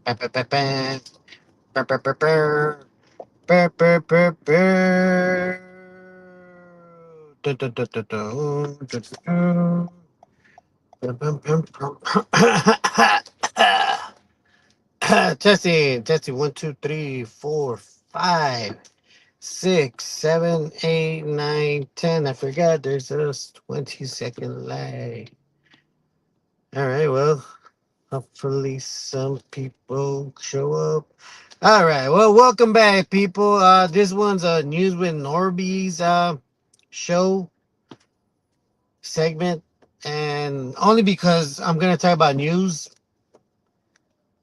Ba, ba, ba, ba. Ba, ba, ba, ba. Ba, ba, ba, ba. Dun, dun, dun, dun, dun. Dun, dun, dun. Bum, bum, bum, bum. Testing, testing. 1, 2, 3, 4, 5, 6, 7, 8, 9, 10. I forgot there's a 20-second lag. All right, well, hopefully some people show up. All right, well, welcome back, people. This one's a News with Norby's show segment, and only because I'm gonna talk about news.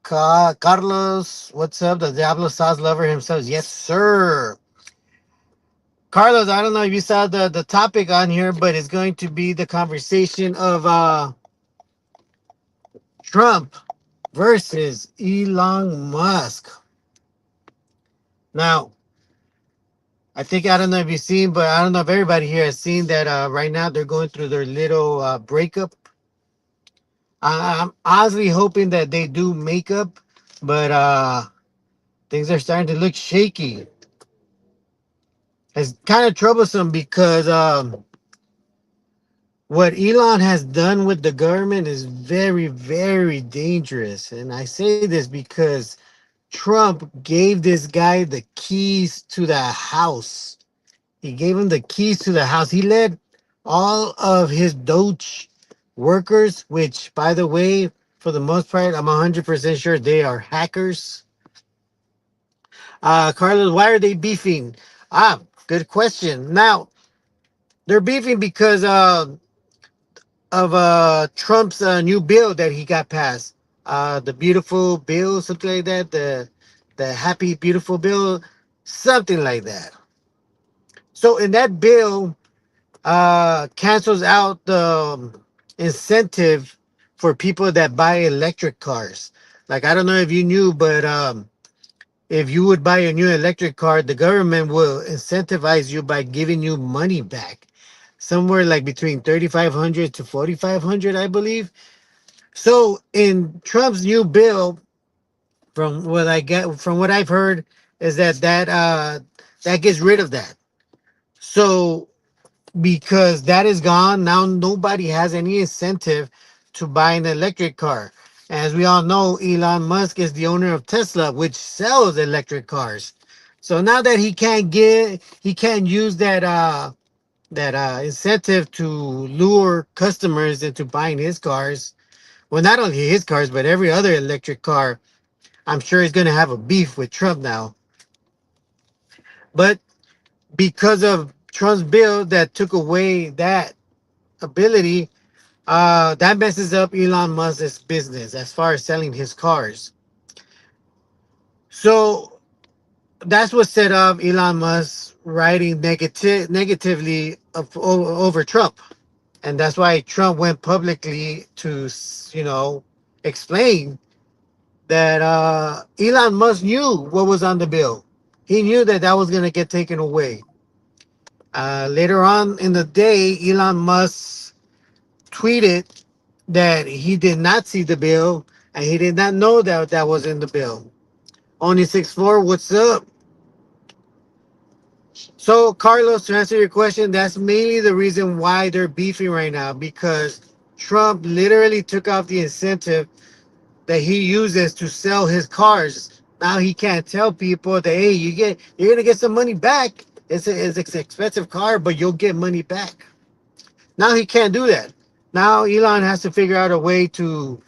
Carlos, what's up? The Diablo sauce lover himself. Yes, sir. Carlos, I don't know if you saw the topic on here, but it's going to be the conversation of Trump versus Elon Musk. Now, I don't know if you've seen, but I don't know if everybody here has seen that right now they're going through their little breakup. I'm honestly hoping that they do make up, but things are starting to look shaky. It's kind of troublesome because what Elon has done with the government is very, very dangerous. And I say this because Trump gave this guy the keys to the house. He gave him the keys to the house. He let all of his Doge workers, which, by the way, for the most part, I'm 100% sure they are hackers. Carlos, why are they beefing? Good question. Now, they're beefing because of Trump's new bill that he got passed. The beautiful bill, something like that. The happy beautiful bill, something like that. So in that bill, cancels out the incentive for people that buy electric cars. Like I don't know if you knew, but if you would buy a new electric car, the government will incentivize you by giving you money back, somewhere like between 3,500 to 4,500, I believe. So in Trump's new bill, from what I've heard, is that gets rid of that. So because that is gone, now nobody has any incentive to buy an electric car. As we all know, Elon Musk is the owner of Tesla, which sells electric cars. So now that he can't use that incentive to lure customers into buying his cars. Well, not only his cars, but every other electric car. I'm sure he's going to have a beef with Trump now. But because of Trump's bill that took away that ability, that messes up Elon Musk's business as far as selling his cars. So that's what set off Elon Musk writing negatively over Trump, and that's why Trump went publicly to explain that Elon Musk knew what was on the bill. He knew that that was going to get taken away. Later on in the day, Elon Musk tweeted that he did not see the bill and he did not know that that was in the bill. Only 6'4", what's up? So, Carlos, to answer your question, that's mainly the reason why they're beefing right now because Trump literally took off the incentive that he uses to sell his cars. Now he can't tell people that hey, you're gonna get some money back. It's an expensive car, but you'll get money back. Now he can't do that. Now Elon has to figure out a way to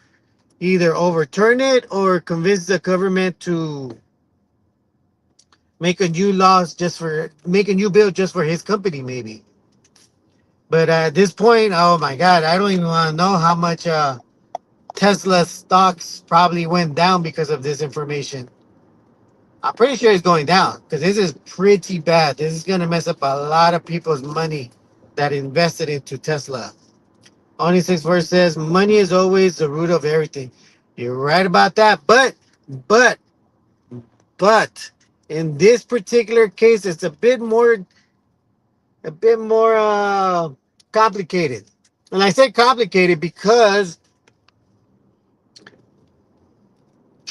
either overturn it or convince the government to make a new bill just for his company maybe. But at this point, oh my god, I don't even want to know how much Tesla stocks probably went down because of this information. I'm pretty sure it's going down because this is pretty bad. This is going to mess up a lot of people's money that invested into Tesla. Only six verse says money is always the root of everything. You're right about that, but but in this particular case, it's a bit more complicated. And I say complicated because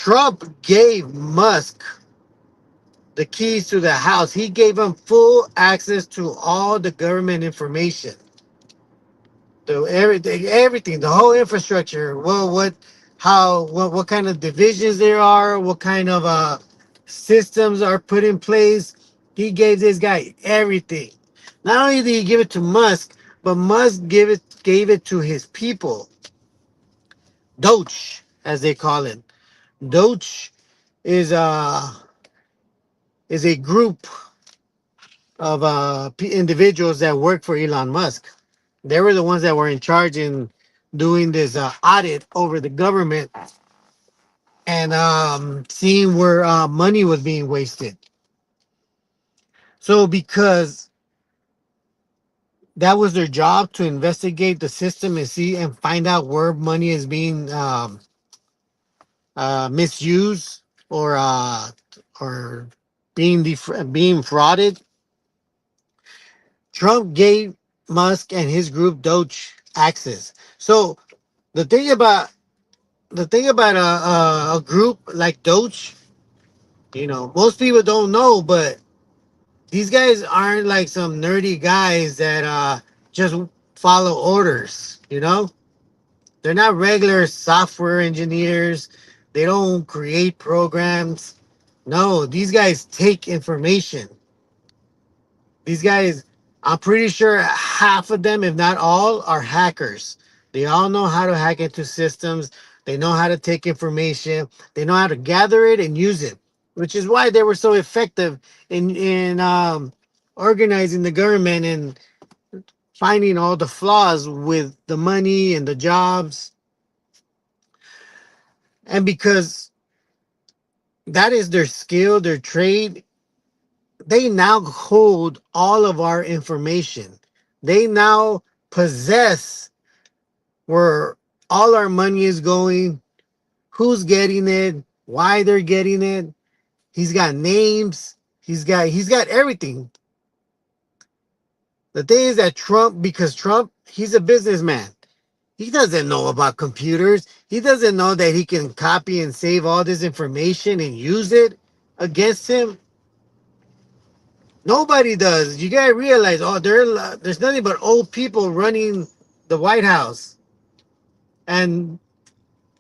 Trump gave Musk the keys to the house. He gave him full access to all the government information, the everything, the whole infrastructure. Well, what kind of divisions there are, what kind of systems are put in place. He gave this guy everything. Not only did he give it to Musk, but Musk gave it to his people, Doge, as they call it. Doge is a group of individuals that work for Elon Musk. They were the ones that were in charge in doing this audit over the government and seeing where money was being wasted. So, because that was their job to investigate the system and see and find out where money is being misused or being frauded, Trump gave Musk and his group Doge access. So the thing about a group like Doge, most people don't know, but these guys aren't like some nerdy guys that just follow orders. They're not regular software engineers. They don't create programs. No, these guys take information. These guys, I'm pretty sure half of them, if not all, are hackers. They all know how to hack into systems. They know how to take information. They know how to gather it and use it, which is why they were so effective in organizing the government and finding all the flaws with the money and the jobs. And because that is their skill, their trade, they now hold all of our information. They now possess where all our money is going, who's getting it, why they're getting it. He's got names. He's got everything. The thing is that because Trump, he's a businessman. He doesn't know about computers. He doesn't know that he can copy and save all this information and use it against him. Nobody does. You gotta realize, there's nothing but old people running the White House, and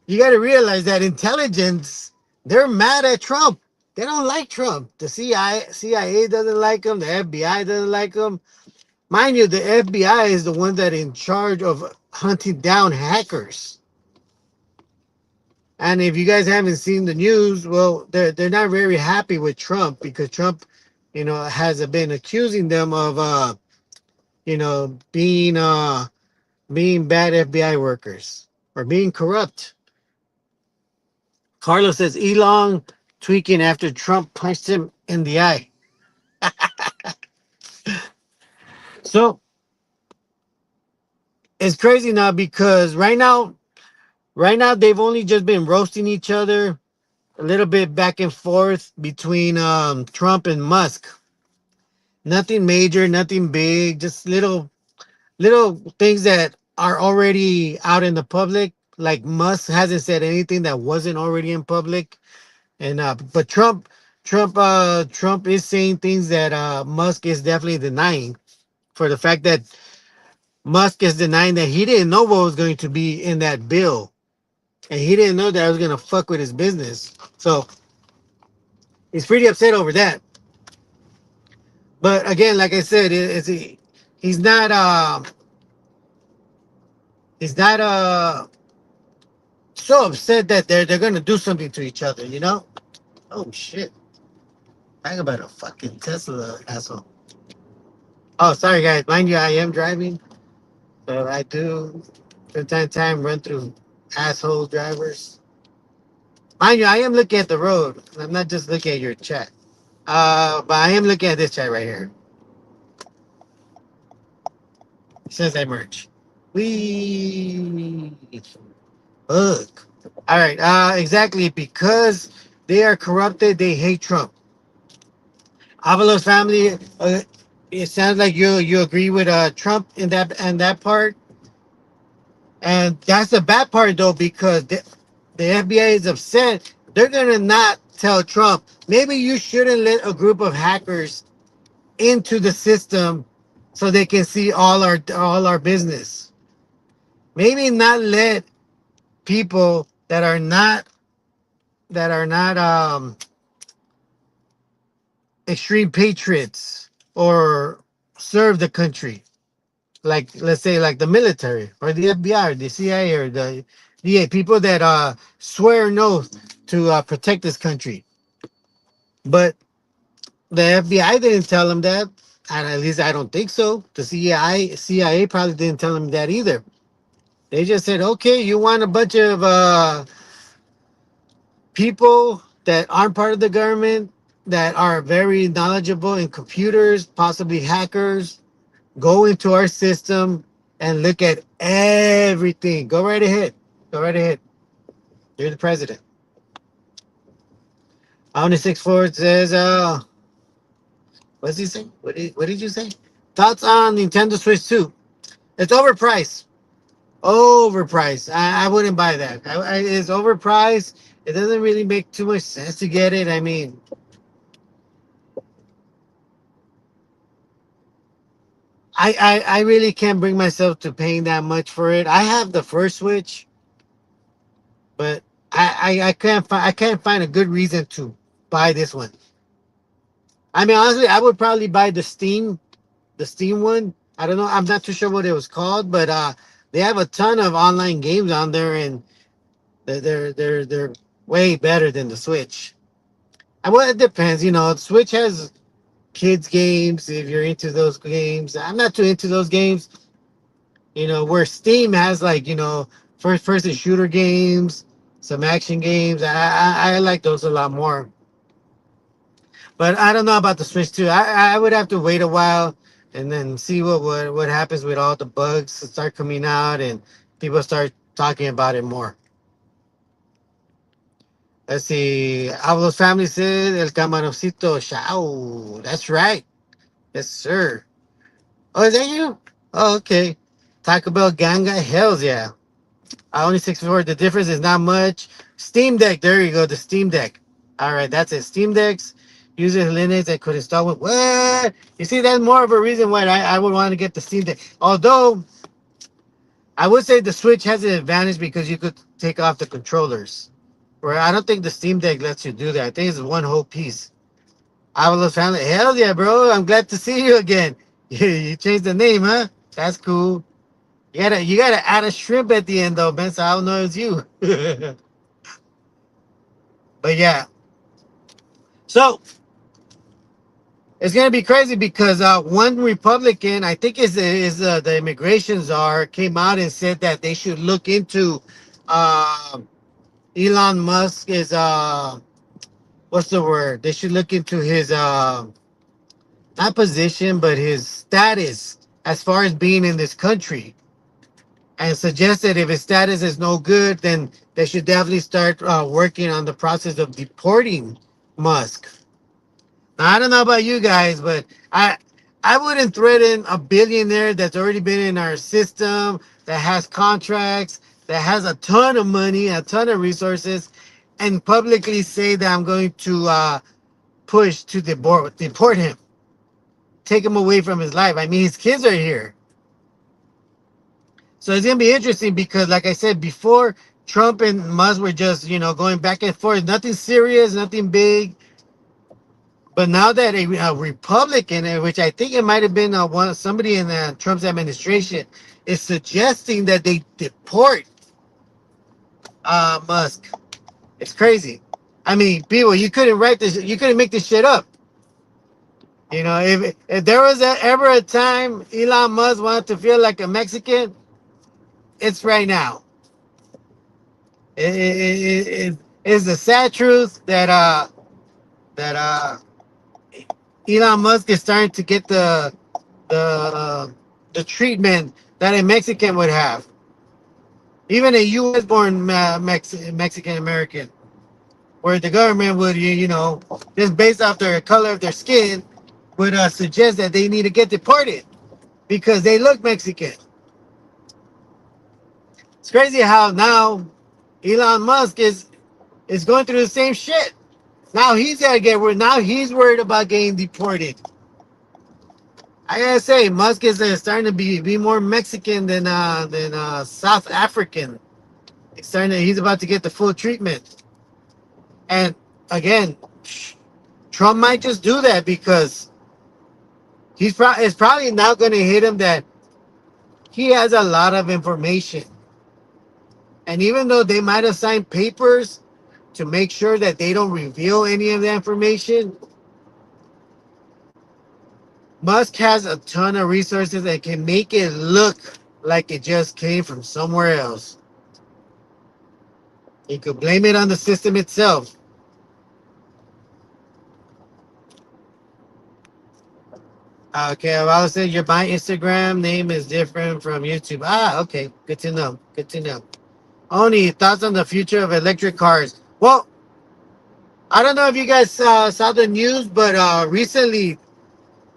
you gotta realize that intelligence, they're mad at Trump. They don't like Trump. The CIA doesn't like him. The FBI doesn't like him. Mind you, the FBI is the one that in charge of hunting down hackers. And if you guys haven't seen the news, well, they're not very happy with Trump because Trump, has been accusing them of being bad FBI workers or being corrupt. Carlos says Elon tweaking after Trump punched him in the eye. So it's crazy now because right now they've only just been roasting each other a little bit back and forth between Trump and Musk. Nothing major, nothing big, just little things that are already out in the public. Like Musk hasn't said anything that wasn't already in public, and but Trump is saying things that Musk is definitely denying. For the fact that Musk is denying that he didn't know what was going to be in that bill, and he didn't know that I was going to fuck with his business. So he's pretty upset over that. But again, like I said, he's not he's not so upset that they're gonna do something to each other. Oh shit! Talk about a fucking Tesla asshole. Oh, sorry guys. Mind you, I am driving, so I do from time to time run through asshole drivers. Mind you, I am looking at the road. I'm not just looking at your chat. But I am looking at this chat right here. It says I merch. We Look. All right. Exactly. Because they are corrupted, they hate Trump. Avalos family. It sounds like you agree with Trump in that part, and that's the bad part though because the FBI is upset They're gonna not tell Trump, maybe you shouldn't let a group of hackers into the system so they can see all our business. Maybe not let people that are not extreme patriots or serve the country, like let's say like the military or the FBI or the CIA or the DA, people that swear an oath to protect this country. But the FBI didn't tell him that, and at least I don't think so. The CIA probably didn't tell him that either. They just said, okay, you want a bunch of people that aren't part of the government, that are very knowledgeable in computers, possibly hackers, go into our system and look at everything. Go right ahead. Go right ahead. You're the president. On the 6 4 says, what's he say? What did you say? Thoughts on Nintendo Switch 2? It's overpriced. Overpriced. I wouldn't buy that. It's overpriced. It doesn't really make too much sense to get it. I mean, I really can't bring myself to paying that much for it. I have the first Switch, but I can't find a good reason to buy this one. I mean, honestly, I would probably buy the Steam one. I don't know. I'm not too sure what it was called, but they have a ton of online games on there, and they're way better than the Switch. And well, it depends. The Switch has kids games if you're into those games. I'm not too into those games. Where Steam has like first person shooter games, some action games. I like those a lot more. But I don't know about the Switch too. I would have to wait a while and then see what happens with all the bugs that start coming out and people start talking about it more. Let's see. Avalos family says El Camaroncito. Shao. That's right. Yes, sir. Oh, is that you? Oh, okay. Taco Bell Ganga. Hells yeah. I only 64. The difference is not much. Steam Deck. There you go. The Steam Deck. All right, that's it. Steam Decks uses Linux that could install with what? You see, that's more of a reason why I would want to get the Steam Deck. Although I would say the Switch has an advantage because you could take off the controllers. Where I don't think the Steam Deck lets you do that. I think it's one whole piece. Avalos family. Hell yeah, bro. I'm glad to see you again. You changed the name, huh? That's cool. You gotta add a shrimp at the end though, Ben, so I don't know it's you. But yeah. So it's gonna be crazy because one Republican, I think is the immigration czar, came out and said that they should look into uh, Elon Musk is what's the word? They should look into his not position but his status as far as being in this country, and suggested if his status is no good, then they should definitely start working on the process of deporting Musk. Now, I don't know about you guys, but I wouldn't threaten a billionaire that's already been in our system, that has contracts, that has a ton of money, a ton of resources, and publicly say that I'm going to push to deport him, take him away from his life. I mean, his kids are here. So it's gonna be interesting because, like I said before, Trump and Musk were just going back and forth, nothing serious, nothing big. But now that a Republican, which I think it might have been somebody in Trump's administration, is suggesting that they deport Musk, it's crazy. I mean, people, you couldn't write this, you couldn't make this shit up. If there was ever a time Elon Musk wanted to feel like a Mexican, it's right now. It's the sad truth that Elon Musk is starting to get the treatment that a Mexican would have, even a U.S. born Mexican American, where the government would just based off their color of their skin would suggest that they need to get deported because they look Mexican. It's crazy how now Elon Musk is is going through the same shit. Now he's gotta get worried. Now he's worried about getting deported. I gotta say, Musk is starting to be more Mexican than South African. He's about to get the full treatment. And again, Trump might just do that because it's probably not going to hit him that he has a lot of information. And even though they might have signed papers to make sure that they don't reveal any of the information, Musk has a ton of resources that can make it look like it just came from somewhere else. He could blame it on the system itself. Okay, well, I was saying my Instagram name is different from YouTube. Ah, okay, good to know. Good to know. Oni, thoughts on the future of electric cars? Well, I don't know if you guys saw the news, but recently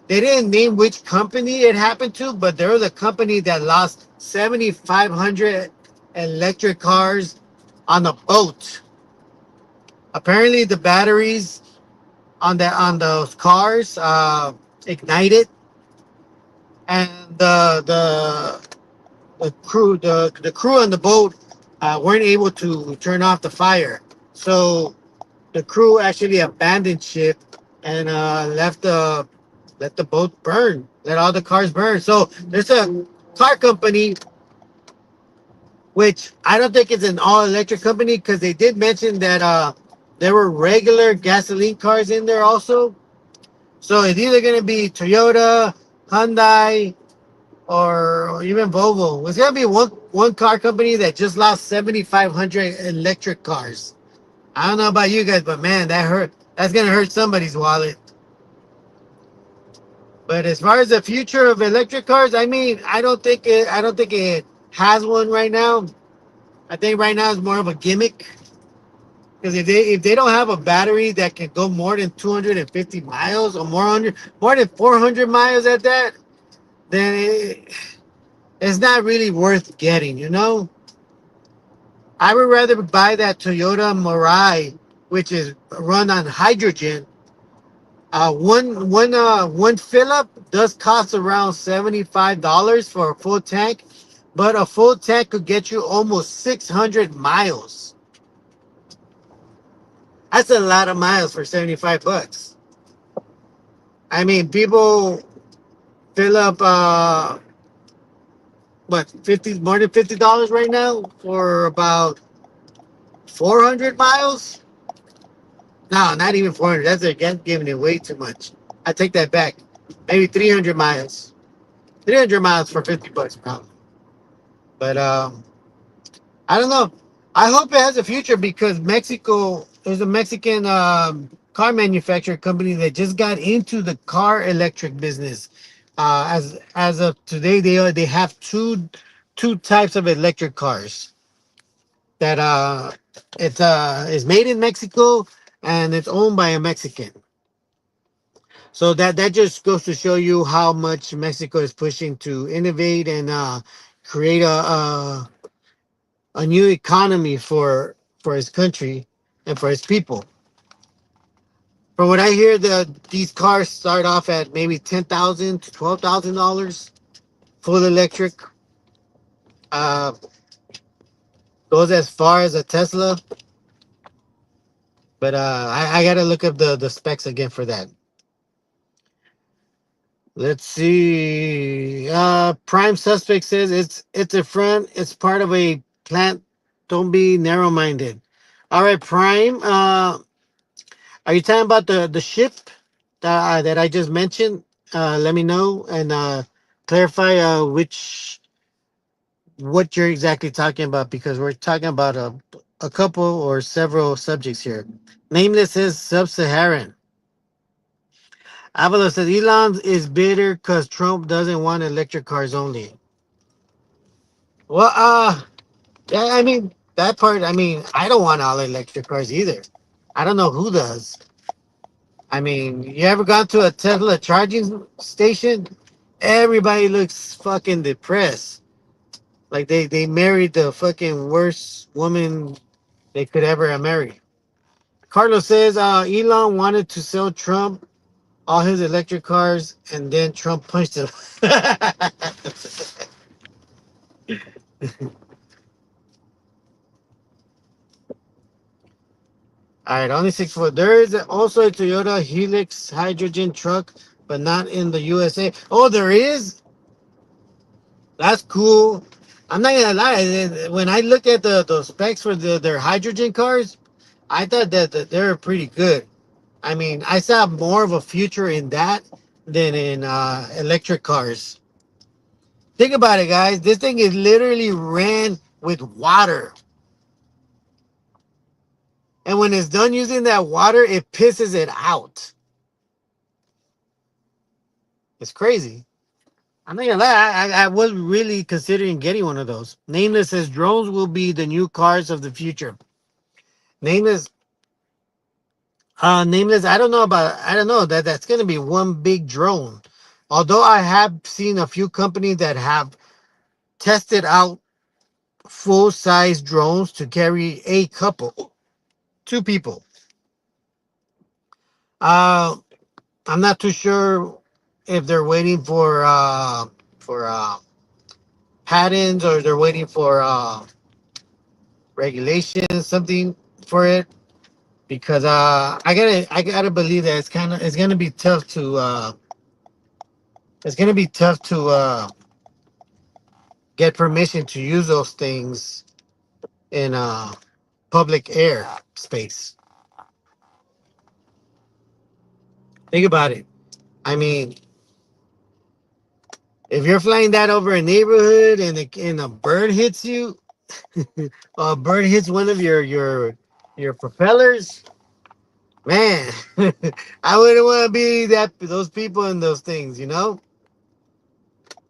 they didn't name which company it happened to, but there was a company that lost 7,500 electric cars on a boat. Apparently, the batteries on those cars ignited, and the crew on the boat weren't able to turn off the fire. So the crew actually abandoned ship and let the boat burn, let all the cars burn. So there's a car company, which I don't think it's an all electric company because they did mention that there were regular gasoline cars in there also. So it's either going to be Toyota, Hyundai, or even Volvo. It's going to be one car company that just lost 7,500 electric cars. I don't know about you guys, but man, that hurt. That's going to hurt somebody's wallet. But as far as the future of electric cars, I mean, I don't think it has one right now. I think right now it's more of a gimmick because if they don't have a battery that can go more than 250 miles or more than 400 miles at that, then it's not really worth getting. You know, I would rather buy that Toyota Mirai, which is run on hydrogen. One fill up does cost around $75 for a full tank, but a full tank could get you almost 600 miles. That's a lot of miles for $75. I mean, people fill up what 50 more than $50 right now for about 400 miles. No, not even 400. That's again giving it way too much. I take that back. Maybe 300 miles. 300 miles for $50 probably. But I don't know. I hope it has a future because Mexico there's a Mexican car manufacturer company that just got into the car electric business. As of today, they have two types of electric cars that it's is made in Mexico and it's owned by a Mexican. So that just goes to show you how much Mexico is pushing to innovate and create a new economy for his country and for his people. From what I hear, these cars start off at maybe $10,000 to $12,000, full electric. Uh, Goes as far as a Tesla, but I gotta look up the specs again for that. Let's see. Prime suspect says it's a friend. It's part of a plant. Don't be narrow minded. All right, Prime. Are you talking about the ship that I just mentioned? Let me know and clarify which what you're exactly talking about because we're talking about a couple or several subjects here. Nameless is sub-Saharan. Avila says Elon is bitter because Trump doesn't want electric cars only. Well, yeah, I mean that part. I mean, I don't want all electric cars either. I don't know who does. I mean, you ever gone to a Tesla charging station? Everybody looks fucking depressed. Like they married the fucking worst woman they could ever have married. Carlos says Elon wanted to sell Trump all his electric cars, and then Trump punched him. All right, only 6 foot. There is also a Toyota Helix hydrogen truck, but not in the USA. Oh, there is. That's cool. I'm not gonna lie. When I looked at the specs for their hydrogen cars, I thought that they were pretty good. I mean, I saw more of a future in that than in electric cars. Think about it, guys. This thing is literally ran with water, and when it's done using that water, it pisses it out. It's crazy. I'm not gonna lie. I was really considering getting one of those. Nameless says drones will be the new cars of the future. Nameless, nameless. I don't know about. I don't know that that's gonna be one big drone. Although I have seen a few companies that have tested out full size drones to carry a couple, two people. Uh, I'm not too sure if they're waiting for patents or they're waiting for regulations, something for it. Because I gotta believe that it's gonna be tough to get permission to use those things in public air space. Think about it. I mean, if you're flying that over a neighborhood and a bird hits you, a bird hits one of your propellers, man, I wouldn't want to be those people in those things, you know?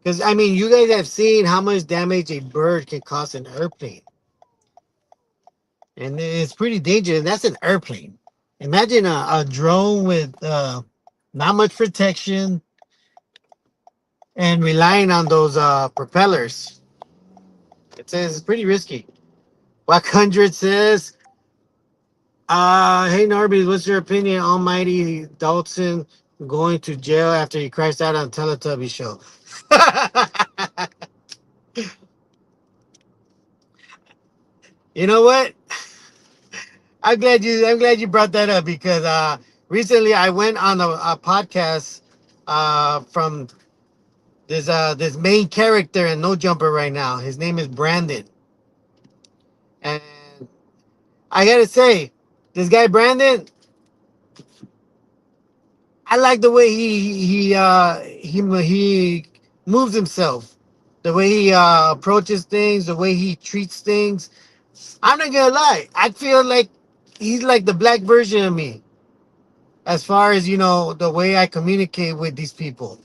Because I mean, you guys have seen how much damage a bird can cause an airplane, and it's pretty dangerous. That's an airplane. Imagine a drone with not much protection and relying on those propellers. It says it's pretty risky. Black Hundred says, hey Norby, what's your opinion? Almighty Dalton going to jail after he crashed out on Teletubby show." You know what? I'm glad you brought that up because recently I went on a podcast from this main character in No Jumper right now. His name is Brandon, and I gotta say, this guy Brandon, I like the way he moves himself, the way he approaches things, the way he treats things. I'm not gonna lie, I feel like he's like the black version of me as far as the way I communicate with these people.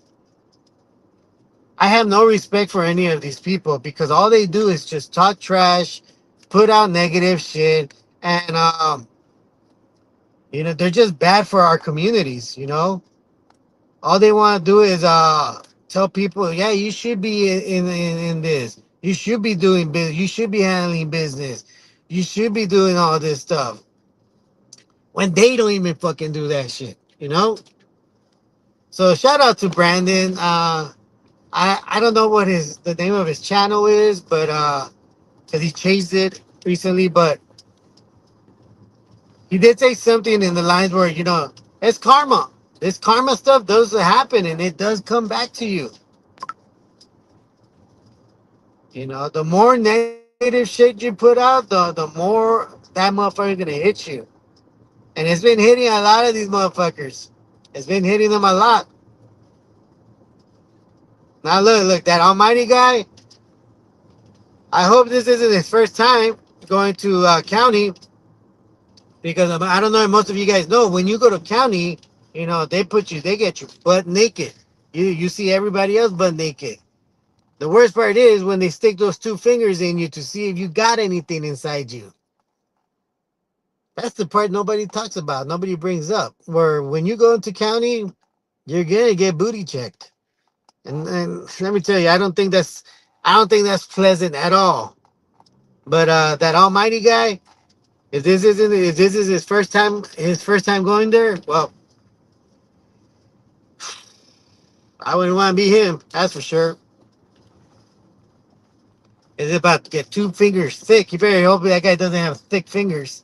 I have no respect for any of these people because all they do is just talk trash, put out negative shit, and they're just bad for our communities. All they want to do is tell people, yeah, you should be in this, you should be doing business, you should be handling business, you should be doing all this stuff when they don't even fucking do that shit. So shout out to Brandon. I don't know what the name of his channel is, but because he changed it recently, but he did say something in the lines where it's karma. This karma stuff does happen, and it does come back to you. The more negative shit you put out, the more that motherfucker's gonna hit you. And it's been hitting a lot of these motherfuckers. It's been hitting them a lot. Now look, that almighty guy. I hope this isn't his first time going to county because I don't know if most of you guys know when you go to county, they get you butt naked. You see everybody else butt naked. The worst part is when they stick those two fingers in you to see if you got anything inside you. That's the part nobody talks about, nobody brings up. Where when you go into county, you're gonna get booty checked, and let me tell you, I don't think that's pleasant at all. But that almighty guy, If this is his first time going there, well, I wouldn't want to be him. That's for sure. Is about to get 2 fingers thick? You better hope that guy doesn't have thick fingers.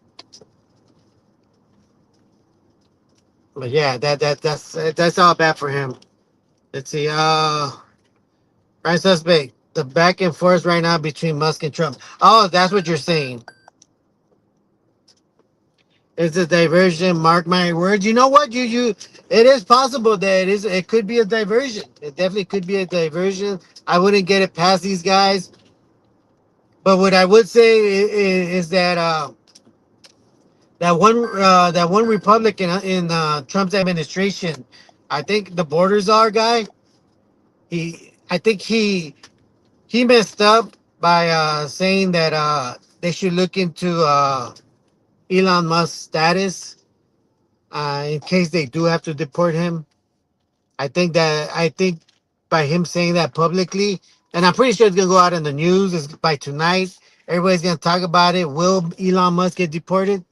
But yeah, that's all bad for him. Let's see. Prime suspect. The back and forth right now between Musk and Trump. Oh, that's what you're saying. It's a diversion. Mark my words. You know what? You. It is possible that it is. It could be a diversion. It definitely could be a diversion. I wouldn't get it past these guys. But what I would say is that that one Republican in Trump's administration, I think the borders are guy. I think he messed up by saying that they should look into Elon Musk's status in case they do have to deport him. I think by him saying that publicly, and I'm pretty sure it's gonna go out in the news is by tonight. Everybody's gonna talk about it. Will Elon Musk get deported?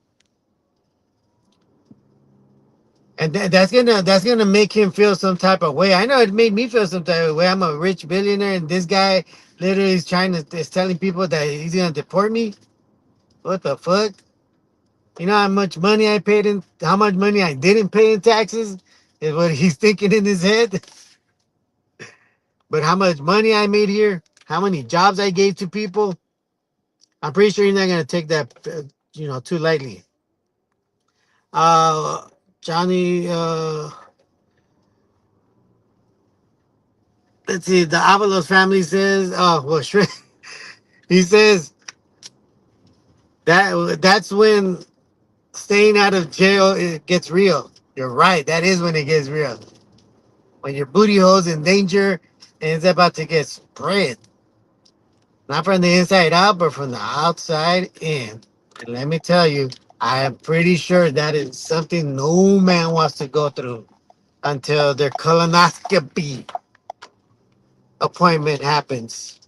And that's gonna make him feel some type of way. I know it made me feel some type of way. I'm a rich billionaire, and this guy literally is telling people that he's gonna deport me. What the fuck? You know how much money I paid in, how much money I didn't pay in taxes is what he's thinking in his head. But how much money I made here, how many jobs I gave to people, I'm pretty sure he's not gonna take that, too lightly. Uh, Johnny, let's see, the Avalos family says, oh well, sure. He says that's when staying out of jail it gets real. You're right. That is when it gets real. When your booty hole's in danger and it's about to get spread. Not from the inside out, but from the outside in. And let me tell you, I am pretty sure that is something no man wants to go through until their colonoscopy appointment happens.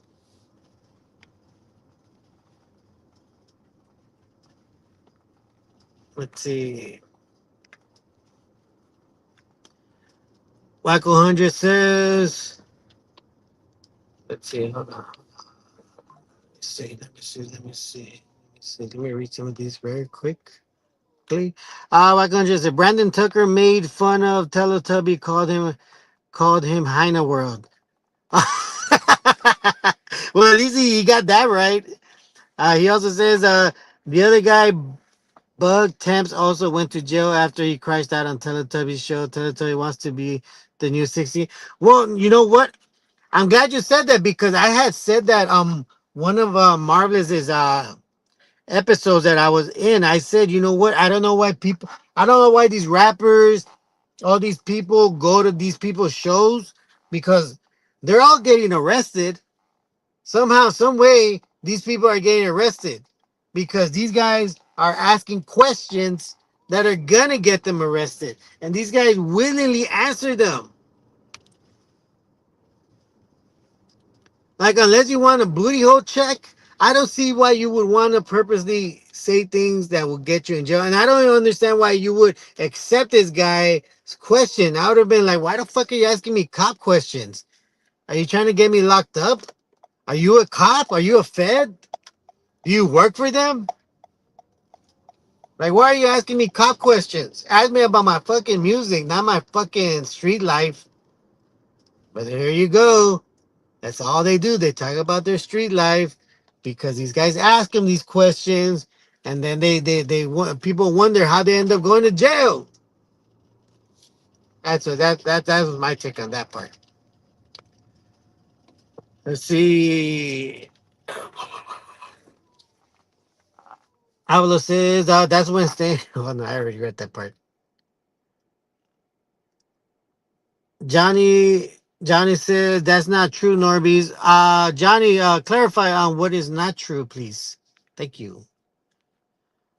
Let's see. Wacko 100 says, let's see, hold on. Let me see. Let me read some of these very quickly. Like Andre said, Brandon Tucker made fun of Teletubby, called him Heine World. Well, at least he got that right. He also says the other guy, Bug Temps, also went to jail after he crashed out on Teletubby's show. Teletubby wants to be the new 60. Well, you know what? I'm glad you said that because I had said that one of Marvelous's episodes that I was in, I said, you know what? I don't know why these rappers, all these people go to these people's shows because they're all getting arrested. Somehow, some way, these people are getting arrested because these guys are asking questions that are gonna get them arrested. And these guys willingly answer them. Like, unless you want a booty hole check, I don't see why you would want to purposely say things that will get you in jail. And I don't even understand why you would accept this guy's question. I would have been like, why the fuck are you asking me cop questions? Are you trying to get me locked up? Are you a cop? Are you a fed? Do you work for them? Like, why are you asking me cop questions? Ask me about my fucking music, not my fucking street life. But here you go. That's all they do. They talk about their street life because these guys ask them these questions, and then people wonder how they end up going to jail. That was my take on that part. Let's see. Avalo says that's Wednesday. Oh no, I already read that part. Johnny Johnny says that's not true, Norbies. Johnny, clarify on what is not true, please. Thank you.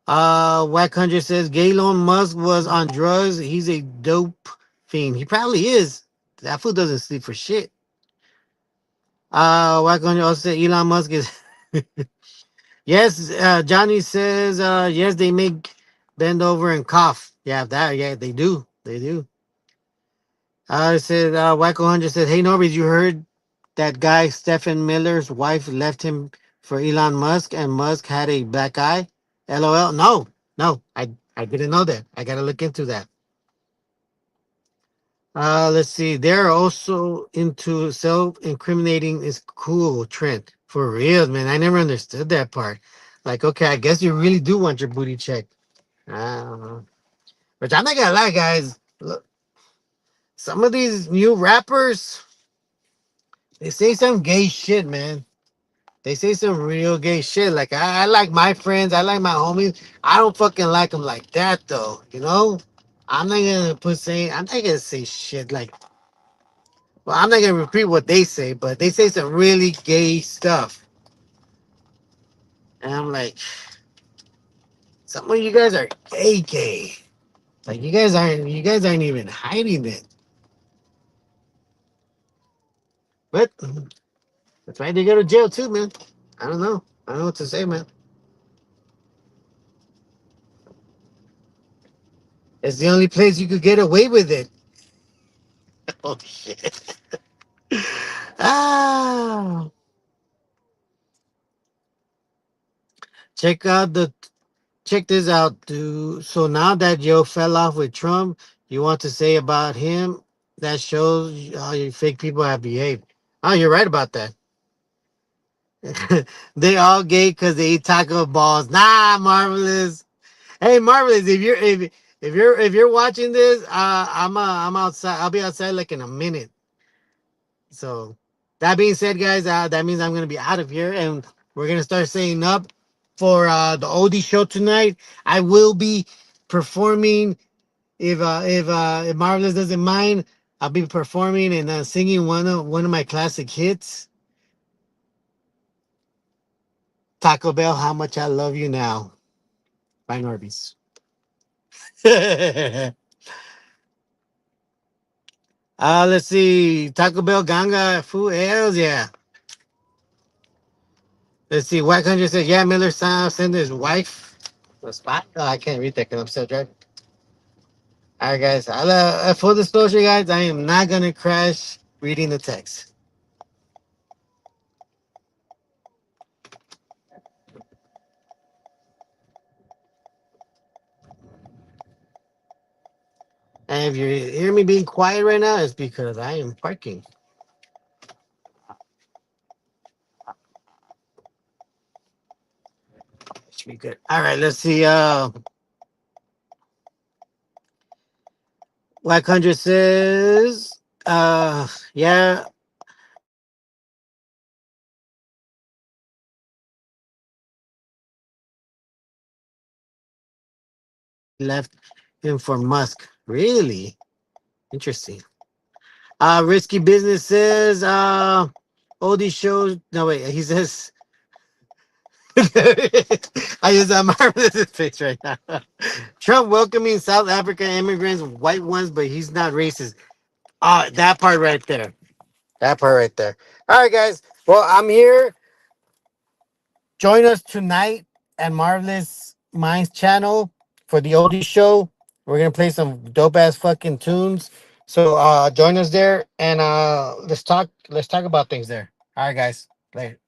Whack Hundred says Gaylon Musk was on drugs. He's a dope fiend. He probably is. That fool doesn't sleep for shit. Whack Hundred also said Elon Musk is Yes, Johnny says, yes, they make bend over and cough. Yeah, that, yeah, they do. They do. I said, Wacko 100 said, hey, Norbert, you heard that guy, Stephen Miller's wife left him for Elon Musk and Musk had a black eye? LOL. No, no, I didn't know that. I got to look into that. Let's see. They're also into self-incriminating is cool trend. For real, man. I never understood that part. Like, okay, I guess you really do want your booty checked. I don't know. But I'm not gonna lie, guys. Look, some of these new rappers, they say some gay shit, man. They say some real gay shit. Like I like my friends, I like my homies. I don't fucking like them like that though. You know, I'm not gonna say shit like. Well, I'm not gonna repeat what they say, but they say some really gay stuff, and I'm like, some of you guys are gay, gay. Like you guys aren't even hiding it. But that's why they go to jail too, man. I don't know. I don't know what to say, man. It's the only place you could get away with it. Oh shit. Ah, check out the check this out, dude. So now that Joe fell off with Trump, you want to say about him that shows how you fake people have behaved. Oh, you're right about that. They all gay because they eat taco balls. Nah, marvelous. Hey, marvelous. If you're watching this, I'm outside. I'll be outside like in a minute. So that being said, guys, that means I'm gonna be out of here, and we're gonna start setting up for the oldie show tonight. I will be performing if Marvelous doesn't mind. I'll be performing and singing one of my classic hits, Taco Bell. How much I love you now by Norby's. Let's see, Taco Bell Ganga food. Hells yeah. Let's see. White Country says, yeah, Miller Sound send his wife the spot. Oh, I can't read that because I'm still driving. All right, guys. Full disclosure, guys, I am not gonna crash reading the text. And if you hear me being quiet right now, it's because I am parking. Should be good. All right, let's see. White Country says, yeah, left him for Musk. Really interesting. Risky Business says, all these shows. No, wait, he says, I use that marvelous face right now. Trump welcoming South African immigrants, white ones, but he's not racist. That part right there. That part right there. All right, guys. Well, I'm here. Join us tonight at Marvelous Minds channel for the oldie show. We're gonna play some dope ass fucking tunes. So join us there and let's talk about things there. All right, guys. Later.